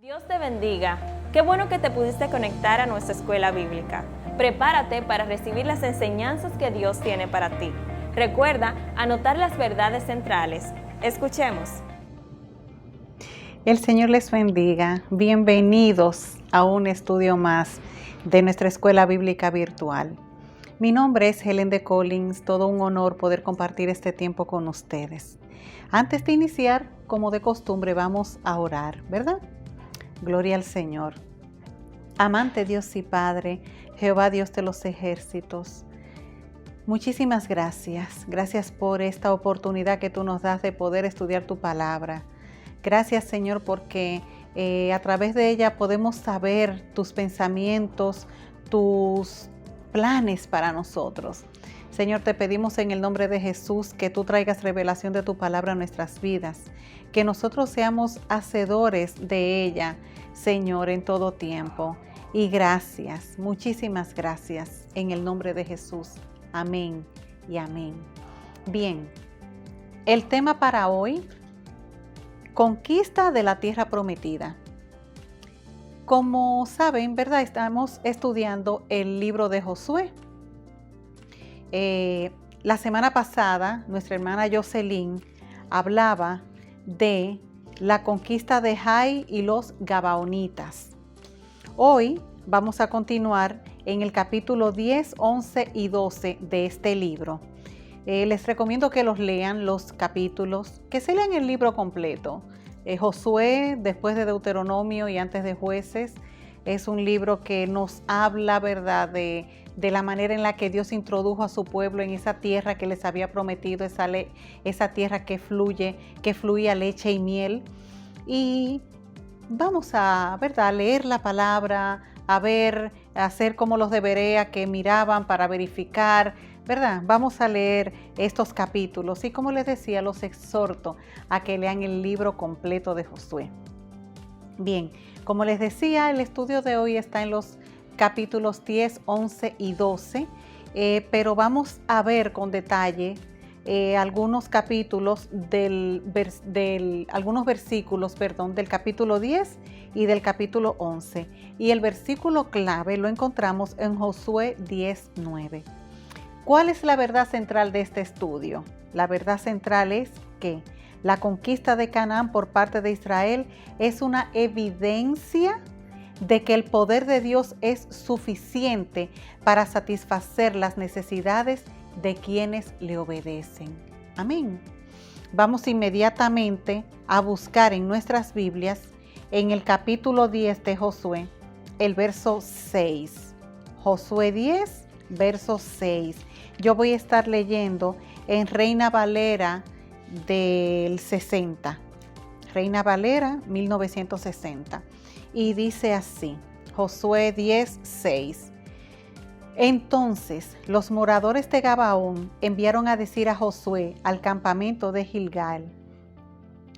Dios te bendiga. Qué bueno que te pudiste conectar a nuestra escuela bíblica. Prepárate para recibir las enseñanzas que Dios tiene para ti. Recuerda anotar las verdades centrales. Escuchemos. El Señor les bendiga. Bienvenidos a un estudio más de nuestra escuela bíblica virtual. Mi nombre es Helen de Collins. Todo un honor poder compartir este tiempo con ustedes. Antes de iniciar, como de costumbre, vamos a orar, ¿verdad? Gloria al Señor. Amante Dios y Padre, Jehová Dios de los ejércitos, muchísimas gracias. Gracias por esta oportunidad que tú nos das de poder estudiar tu palabra. Gracias, Señor, porque a través de ella podemos saber tus pensamientos, tus planes para nosotros. Señor, te pedimos en el nombre de Jesús que tú traigas revelación de tu palabra a nuestras vidas, que nosotros seamos hacedores de ella, Señor, en todo tiempo. Y gracias, muchísimas gracias, en el nombre de Jesús. Amén y amén. Bien, el tema para hoy: conquista de la tierra prometida. Como saben, ¿verdad? Estamos estudiando el libro de Josué. La semana pasada, nuestra hermana Jocelyn hablaba de la conquista de Jai y los Gabaonitas. Hoy vamos a continuar en el capítulo 10, 11 y 12 de este libro. Les recomiendo que los lean, los capítulos, que se lean el libro completo. Josué, después de Deuteronomio y antes de Jueces, es un libro que nos habla, ¿verdad?, de la manera en la que Dios introdujo a su pueblo en esa tierra que les había prometido, esa tierra que fluía leche y miel. Y vamos a, ¿verdad?, a leer la palabra, a hacer como los de Berea que miraban para verificar, ¿verdad? Vamos a leer estos capítulos y, como les decía, los exhorto a que lean el libro completo de Josué. Bien, como les decía, el estudio de hoy está en los capítulos 10, 11 y 12, pero vamos a ver con detalle algunos capítulos algunos versículos, del capítulo 10 y del capítulo 11. Y el versículo clave lo encontramos en Josué 10, 9. ¿Cuál es la verdad central de este estudio? La verdad central es que la conquista de Canaán por parte de Israel es una evidencia de que el poder de Dios es suficiente para satisfacer las necesidades de quienes le obedecen. Amén. Vamos inmediatamente a buscar en nuestras Biblias, en el capítulo 10 de Josué, el verso 6. Josué 10, verso 6. Yo voy a estar leyendo en Reina Valera del 60. Reina Valera 1960. Y dice así, Josué 10, 6. Entonces los moradores de Gabaón enviaron a decir a Josué al campamento de Gilgal: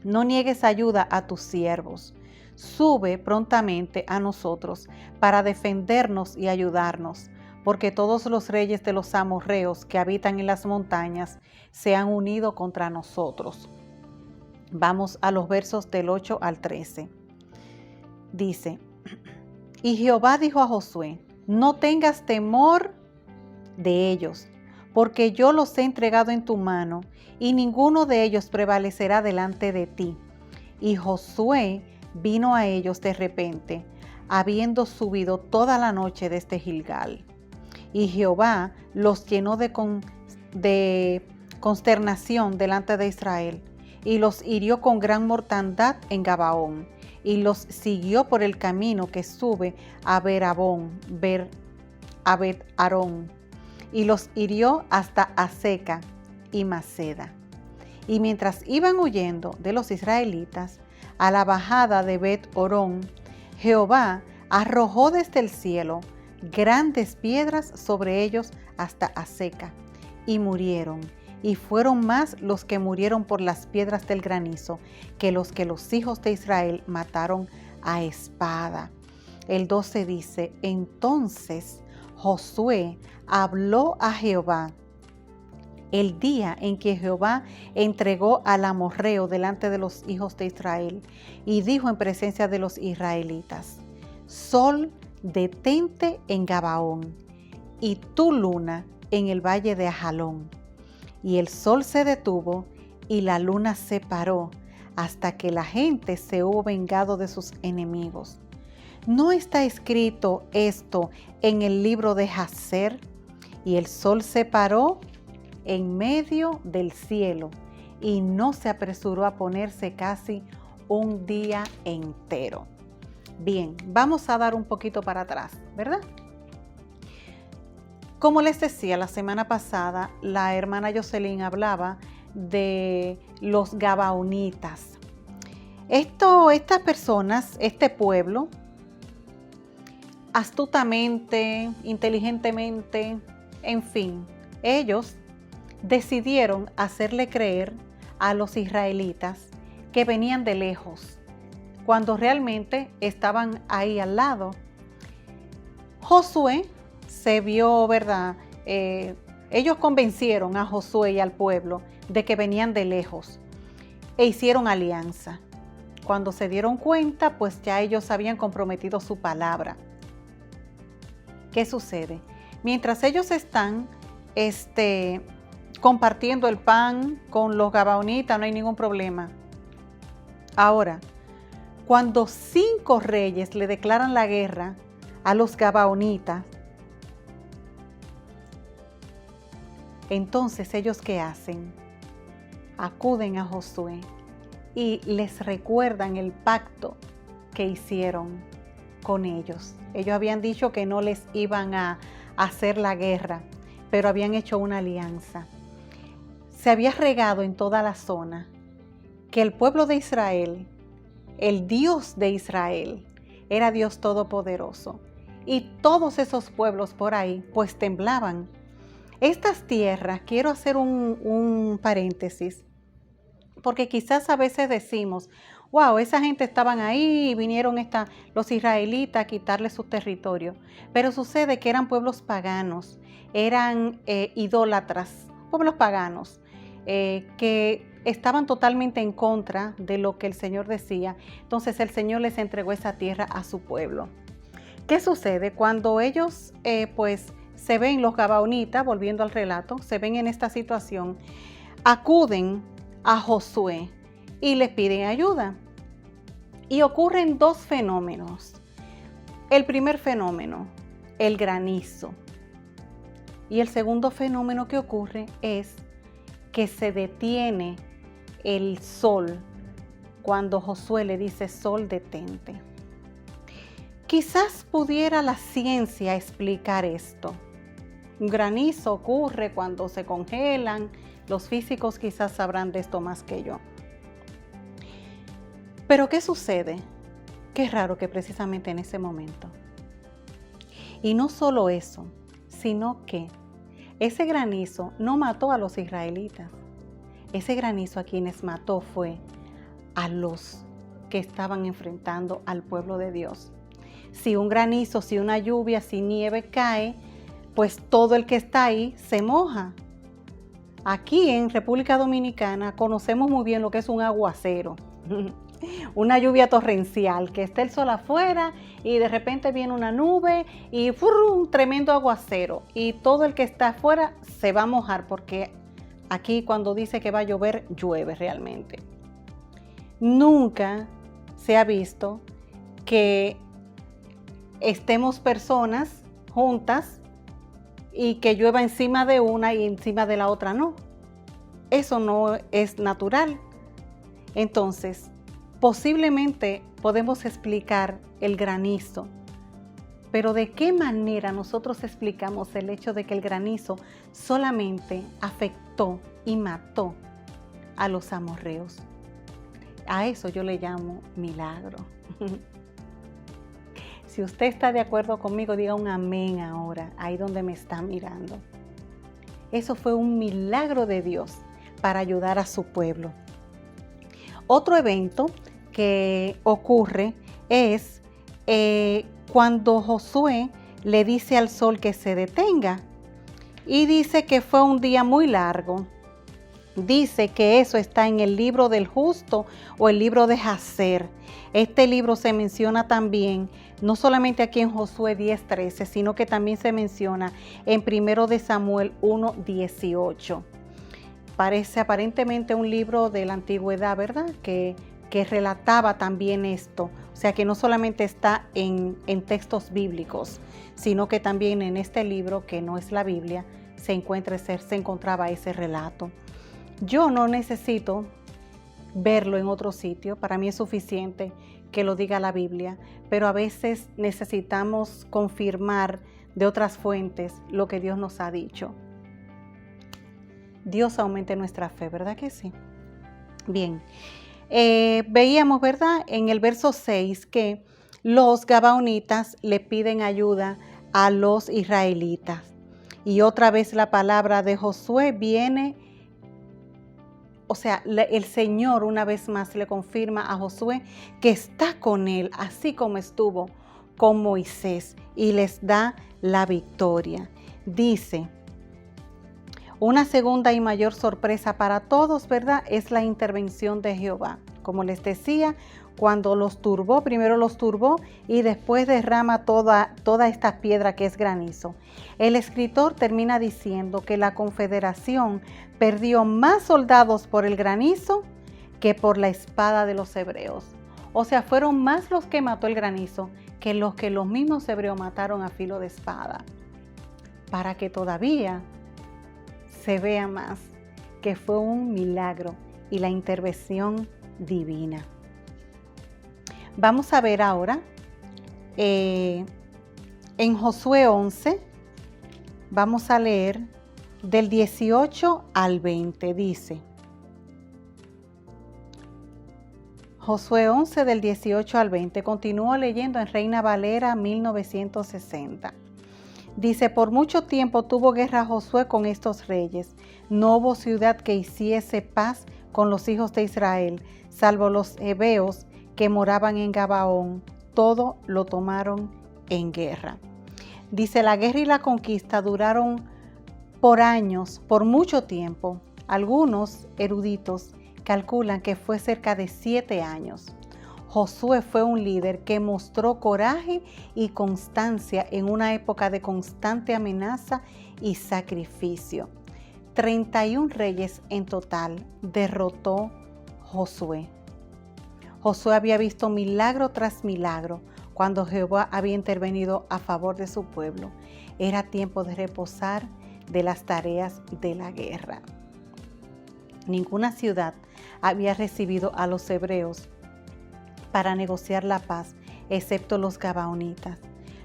no niegues ayuda a tus siervos, sube prontamente a nosotros para defendernos y ayudarnos, porque todos los reyes de los amorreos que habitan en las montañas se han unido contra nosotros. Vamos a los versos del 8 al 13. Dice: y Jehová dijo a Josué: no tengas temor de ellos, porque yo los he entregado en tu mano, y ninguno de ellos prevalecerá delante de ti. Y Josué vino a ellos de repente, habiendo subido toda la noche desde Gilgal. Y Jehová los llenó de consternación delante de Israel, y los hirió con gran mortandad en Gabaón, y los siguió por el camino que sube a Bet-Arón, y los hirió hasta Azeca y Maceda. Y mientras iban huyendo de los israelitas a la bajada de Bet-Orón, Jehová arrojó desde el cielo grandes piedras sobre ellos hasta Azeca, y murieron. Y fueron más los que murieron por las piedras del granizo que los hijos de Israel mataron a espada. El 12 dice: entonces Josué habló a Jehová el día en que Jehová entregó al amorreo delante de los hijos de Israel, y dijo en presencia de los israelitas: Sol, detente en Gabaón, y tú, luna, en el valle de Ajalón. Y el sol se detuvo y la luna se paró hasta que la gente se hubo vengado de sus enemigos. ¿No está escrito esto en el libro de Jacer? Y el sol se paró en medio del cielo y no se apresuró a ponerse casi un día entero. Bien, vamos a dar un poquito para atrás, ¿verdad? Como les decía, la semana pasada la hermana Jocelyn hablaba de los gabaonitas. Estas personas, este pueblo, astutamente, inteligentemente, en fin, ellos decidieron hacerle creer a los israelitas que venían de lejos, cuando realmente estaban ahí al lado. Josué se vio, ¿verdad? Ellos convencieron a Josué y al pueblo de que venían de lejos e hicieron alianza. Cuando se dieron cuenta, pues ya ellos habían comprometido su palabra. ¿Qué sucede? Mientras ellos están compartiendo el pan con los gabaonitas, no hay ningún problema. Ahora, cuando 5 reyes le declaran la guerra a los gabaonitas, entonces ellos ¿qué hacen? Acuden a Josué y les recuerdan el pacto que hicieron con ellos. Ellos habían dicho que no les iban a hacer la guerra, pero habían hecho una alianza. Se había regado en toda la zona que el pueblo de Israel, el Dios de Israel, era Dios todopoderoso. Y todos esos pueblos por ahí pues temblaban. Estas tierras, quiero hacer un paréntesis, porque quizás a veces decimos, wow, esa gente estaban ahí y vinieron los israelitas a quitarles su territorio. Pero sucede que eran pueblos paganos, eran idólatras, pueblos paganos, que estaban totalmente en contra de lo que el Señor decía. Entonces el Señor les entregó esa tierra a su pueblo. ¿Qué sucede? Cuando ellos se ven, los gabaonitas, volviendo al relato, se ven en esta situación, acuden a Josué y le piden ayuda. Y ocurren 2 fenómenos. El primer fenómeno, el granizo. Y el segundo fenómeno que ocurre es que se detiene el sol cuando Josué le dice: sol, detente. Quizás pudiera la ciencia explicar esto. Un granizo ocurre cuando se congelan. Los físicos quizás sabrán de esto más que yo. Pero ¿qué sucede? Qué raro que precisamente en ese momento. Y no solo eso, sino que ese granizo no mató a los israelitas. Ese granizo a quienes mató fue a los que estaban enfrentando al pueblo de Dios. Si un granizo, si una lluvia, si nieve cae, pues todo el que está ahí se moja. Aquí en República Dominicana conocemos muy bien lo que es un aguacero. Una lluvia torrencial, que está el sol afuera y de repente viene una nube y un tremendo aguacero. Y todo el que está afuera se va a mojar, porque aquí cuando dice que va a llover, llueve realmente. Nunca se ha visto que estemos personas juntas y que llueva encima de una y encima de la otra no. Eso no es natural. Entonces, posiblemente podemos explicar el granizo, pero ¿de qué manera nosotros explicamos el hecho de que el granizo solamente afectó y mató a los amorreos? A eso yo le llamo milagro. Si usted está de acuerdo conmigo, diga un amén ahora, ahí donde me está mirando. Eso fue un milagro de Dios para ayudar a su pueblo. Otro evento que ocurre es cuando Josué le dice al sol que se detenga. y dice que fue un día muy largo. Dice que eso está en el libro del justo o el libro de Jacer. Este libro se menciona también, no solamente aquí en Josué 10:13, sino que también se menciona en 1 de Samuel 1:18. Parece aparentemente un libro de la antigüedad, ¿verdad? Que relataba también esto. O sea que no solamente está en textos bíblicos, sino que también en este libro, que no es la Biblia, se encontraba ese relato. Yo no necesito verlo en otro sitio, para mí es suficiente que lo diga la Biblia, pero a veces necesitamos confirmar de otras fuentes lo que Dios nos ha dicho. Dios aumente nuestra fe, ¿verdad que sí? Bien, veíamos, ¿verdad? En el verso 6 que los gabaonitas le piden ayuda a los israelitas. Y otra vez la palabra de Josué viene. O sea, el Señor una vez más le confirma a Josué que está con él, así como estuvo con Moisés, y les da la victoria. Dice, una segunda y mayor sorpresa para todos, ¿verdad? Es la intervención de Jehová. Como les decía, cuando los turbó, primero los turbó y después derrama toda esta piedra que es granizo. El escritor termina diciendo que la confederación perdió más soldados por el granizo que por la espada de los hebreos. O sea, fueron más los que mató el granizo que los mismos hebreos mataron a filo de espada. Para que todavía se vea más que fue un milagro y la intervención divina. Vamos a ver ahora en Josué 11, vamos a leer del 18 al 20, dice. Josué 11 del 18 al 20, continúo leyendo en Reina Valera 1960. Dice, por mucho tiempo tuvo guerra Josué con estos reyes. No hubo ciudad que hiciese paz con los hijos de Israel, salvo los heveos que moraban en Gabaón. Todo lo tomaron en guerra. Dice, la guerra y la conquista duraron por años, por mucho tiempo. Algunos eruditos calculan que fue cerca de 7 años. Josué fue un líder que mostró coraje y constancia en una época de constante amenaza y sacrificio. 31 reyes en total derrotó Josué. Josué había visto milagro tras milagro cuando Jehová había intervenido a favor de su pueblo. Era tiempo de reposar de las tareas de la guerra. Ninguna ciudad había recibido a los hebreos para negociar la paz, excepto los gabaonitas.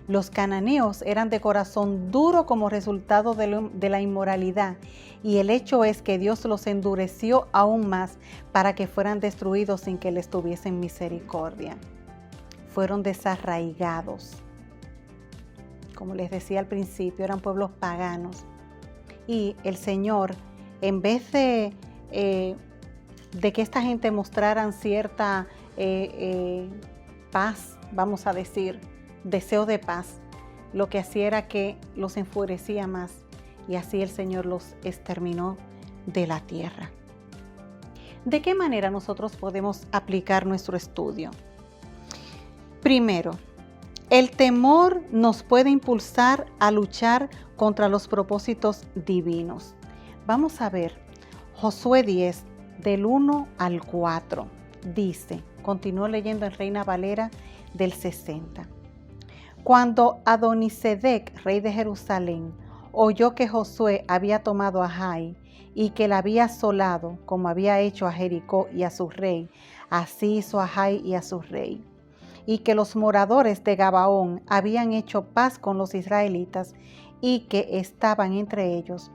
Los cananeos eran de corazón duro como resultado de la inmoralidad, y el hecho es que Dios los endureció aún más para que fueran destruidos sin que les tuviesen misericordia. Fueron desarraigados. Como les decía al principio, eran pueblos paganos. Y el Señor, en vez de que esta gente mostraran cierta paz, vamos a decir, deseo de paz, lo que hacía era que los enfurecía más, y así el Señor los exterminó de la tierra. ¿De qué manera nosotros podemos aplicar nuestro estudio? Primero, el temor nos puede impulsar a luchar contra los propósitos divinos. Vamos a ver Josué 10, del 1 al 4. Dice, continúo leyendo en Reina Valera del 60. Cuando Adonisedec, rey de Jerusalén, oyó que Josué había tomado a Jai y que la había asolado, como había hecho a Jericó y a su rey, así hizo a Jai y a su rey, y que los moradores de Gabaón habían hecho paz con los israelitas y que estaban entre ellos,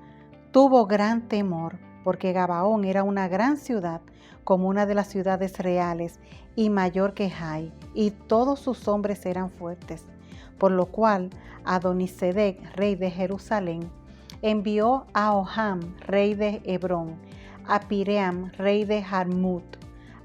tuvo gran temor, porque Gabaón era una gran ciudad, como una de las ciudades reales, y mayor que Jai, y todos sus hombres eran fuertes. Por lo cual Adonisedec, rey de Jerusalén, envió a Oham, rey de Hebrón, a Piream, rey de Jarmut,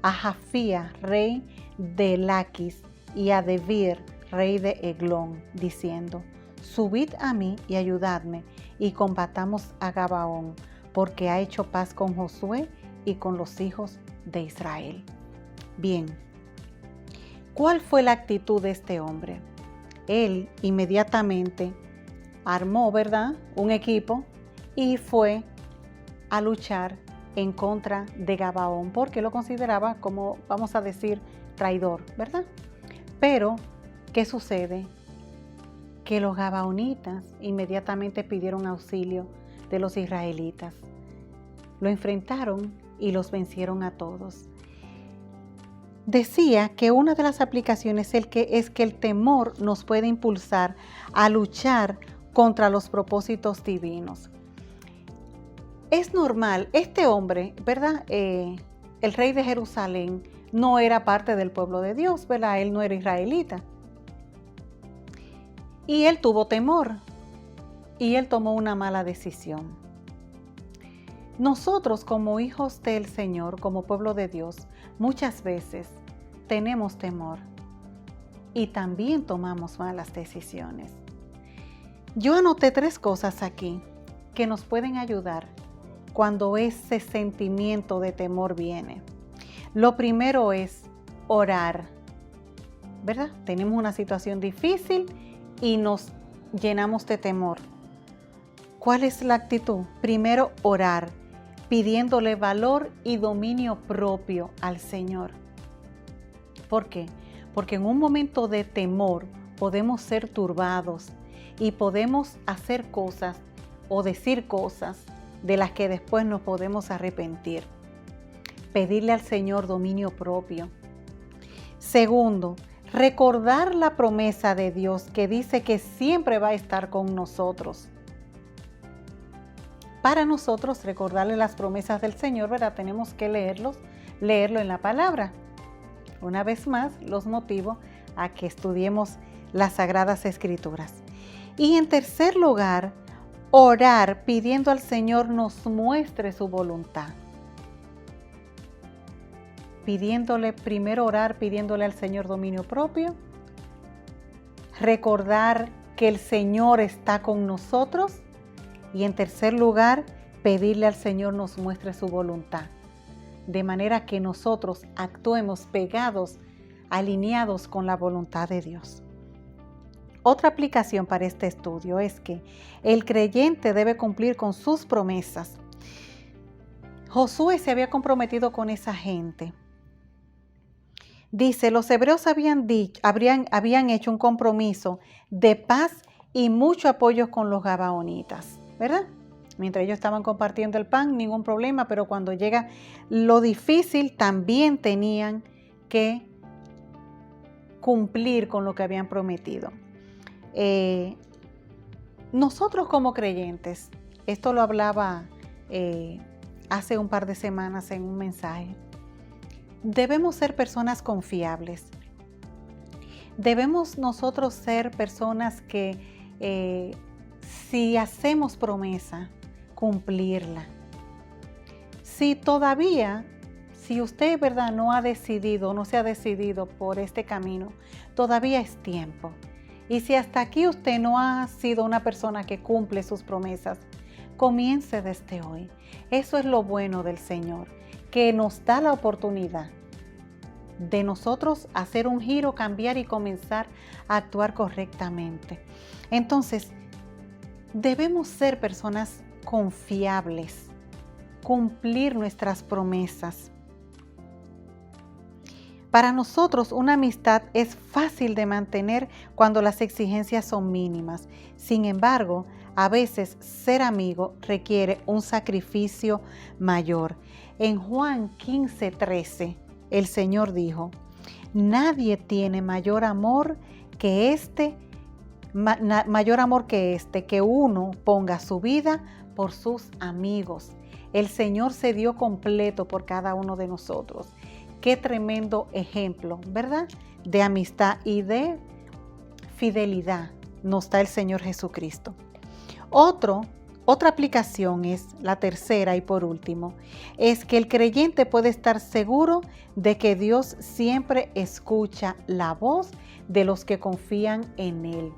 a Jafía, rey de Laquis, y a Debir, rey de Eglón, diciendo, subid a mí y ayudadme, y combatamos a Gabaón, porque ha hecho paz con Josué y con los hijos de Israel. Bien, ¿cuál fue la actitud de este hombre? Él inmediatamente armó, ¿verdad?, un equipo y fue a luchar en contra de Gabaón, porque lo consideraba como, vamos a decir, traidor, ¿verdad? Pero, ¿qué sucede? Que los gabaonitas inmediatamente pidieron auxilio de los israelitas. Lo enfrentaron y los vencieron a todos. Decía que una de las aplicaciones es que el temor nos puede impulsar a luchar contra los propósitos divinos. Es normal, este hombre, ¿verdad? El rey de Jerusalén no era parte del pueblo de Dios, ¿verdad? Él no era israelita. Y él tuvo temor y él tomó una mala decisión. Nosotros como hijos del Señor, como pueblo de Dios, muchas veces tenemos temor y también tomamos malas decisiones. Yo anoté 3 cosas aquí que nos pueden ayudar cuando ese sentimiento de temor viene. Lo primero es orar, ¿verdad? Tenemos una situación difícil y nos llenamos de temor. ¿Cuál es la actitud? Primero, orar, pidiéndole valor y dominio propio al Señor. ¿Por qué? Porque en un momento de temor podemos ser turbados y podemos hacer cosas o decir cosas de las que después nos podemos arrepentir. Pedirle al Señor dominio propio. Segundo, recordar la promesa de Dios que dice que siempre va a estar con nosotros. Para nosotros recordarle las promesas del Señor, ¿verdad? Tenemos que leerlo en la palabra. Una vez más, los motivo a que estudiemos las Sagradas Escrituras. Y en tercer lugar, orar pidiendo al Señor nos muestre su voluntad. Primero orar pidiéndole al Señor dominio propio. Recordar que el Señor está con nosotros. Y en tercer lugar, pedirle al Señor nos muestre su voluntad. De manera que nosotros actuemos pegados, alineados con la voluntad de Dios. Otra aplicación para este estudio es que el creyente debe cumplir con sus promesas. Josué se había comprometido con esa gente. Dice, los hebreos habían hecho un compromiso de paz y mucho apoyo con los gabaonitas, ¿verdad? Mientras ellos estaban compartiendo el pan, ningún problema, pero cuando llega lo difícil, también tenían que cumplir con lo que habían prometido. Nosotros como creyentes, esto lo hablaba hace un par de semanas en un mensaje, debemos ser personas confiables. Debemos nosotros ser personas que si hacemos promesa, cumplirla. Si usted, ¿verdad?, no se ha decidido por este camino, todavía es tiempo. Y si hasta aquí usted no ha sido una persona que cumple sus promesas, comience desde hoy. Eso es lo bueno del Señor, que nos da la oportunidad de nosotros hacer un giro, cambiar y comenzar a actuar correctamente. Entonces, debemos ser personas confiables, cumplir nuestras promesas. Para nosotros, una amistad es fácil de mantener cuando las exigencias son mínimas. Sin embargo, a veces ser amigo requiere un sacrificio mayor. En Juan 15:13, el Señor dijo, nadie tiene mayor amor que que uno ponga su vida por sus amigos. El Señor se dio completo por cada uno de nosotros. Qué tremendo ejemplo, ¿verdad?, de amistad y de fidelidad nos da el Señor Jesucristo. Otra aplicación es, la tercera y por último, es que el creyente puede estar seguro de que Dios siempre escucha la voz de los que confían en Él.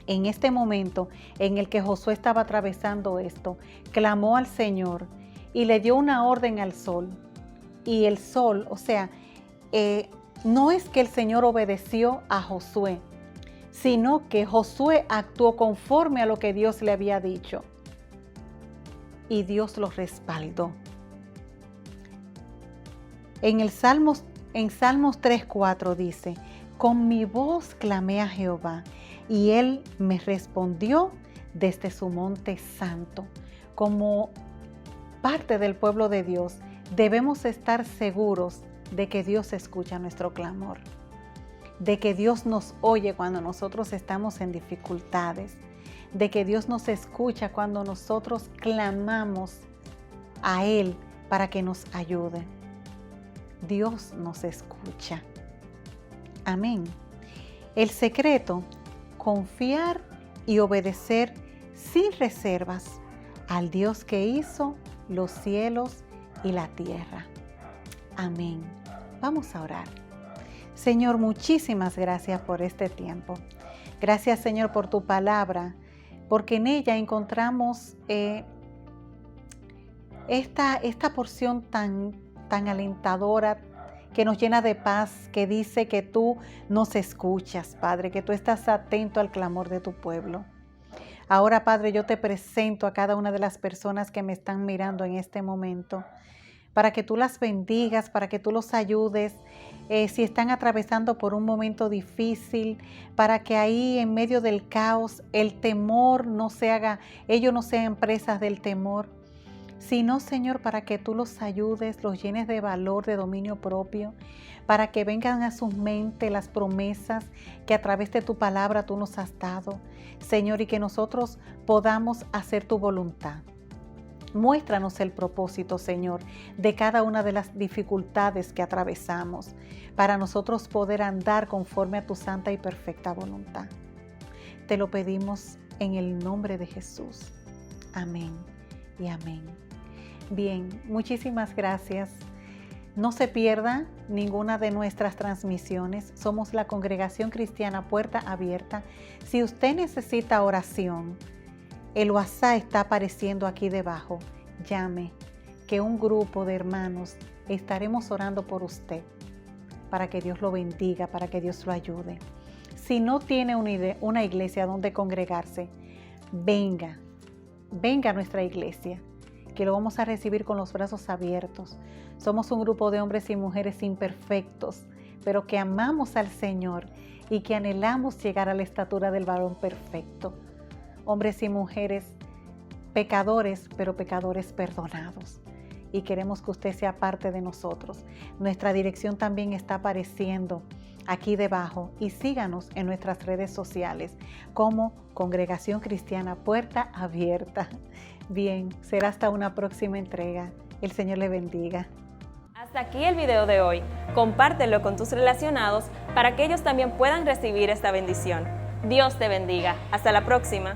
en este momento en el que Josué estaba atravesando esto, clamó al Señor y le dio una orden al sol. Y el sol, no es que el Señor obedeció a Josué, sino que Josué actuó conforme a lo que Dios le había dicho. Y Dios lo respaldó. En Salmos 3:4 dice: con mi voz clamé a Jehová, y Él me respondió desde su monte santo. Como parte del pueblo de Dios, debemos estar seguros de que Dios escucha nuestro clamor, de que Dios nos oye cuando nosotros estamos en dificultades, de que Dios nos escucha cuando nosotros clamamos a Él para que nos ayude. Dios nos escucha. Amén. El secreto: confiar y obedecer sin reservas al Dios que hizo los cielos y la tierra. Amén. Vamos a orar. Señor, muchísimas gracias por este tiempo. Gracias, Señor, por tu palabra, porque en ella encontramos esta porción tan alentadora, que nos llena de paz, que dice que tú nos escuchas, Padre, que tú estás atento al clamor de tu pueblo. Ahora, Padre, yo te presento a cada una de las personas que me están mirando en este momento, para que tú las bendigas, para que tú los ayudes, si están atravesando por un momento difícil, para que ahí en medio del caos el temor ellos no sean presas del temor, sino, Señor, para que tú los ayudes, los llenes de valor, de dominio propio, para que vengan a su mente las promesas que a través de tu palabra tú nos has dado, Señor, y que nosotros podamos hacer tu voluntad. Muéstranos el propósito, Señor, de cada una de las dificultades que atravesamos, para nosotros poder andar conforme a tu santa y perfecta voluntad. Te lo pedimos en el nombre de Jesús. Amén y amén. Bien, muchísimas gracias. No se pierda ninguna de nuestras transmisiones. Somos la Congregación Cristiana Puerta Abierta. Si usted necesita oración, el WhatsApp está apareciendo aquí debajo. Llame, que un grupo de hermanos estaremos orando por usted, para que Dios lo bendiga, para que Dios lo ayude. Si no tiene una iglesia donde congregarse, venga a nuestra iglesia, que lo vamos a recibir con los brazos abiertos. Somos un grupo de hombres y mujeres imperfectos, pero que amamos al Señor y que anhelamos llegar a la estatura del varón perfecto. Hombres y mujeres pecadores, pero pecadores perdonados. Y queremos que usted sea parte de nosotros. Nuestra dirección también está apareciendo aquí debajo, y síganos en nuestras redes sociales como Congregación Cristiana Puerta Abierta. Bien, será hasta una próxima entrega. El Señor le bendiga. Hasta aquí el video de hoy. Compártelo con tus relacionados para que ellos también puedan recibir esta bendición. Dios te bendiga. Hasta la próxima.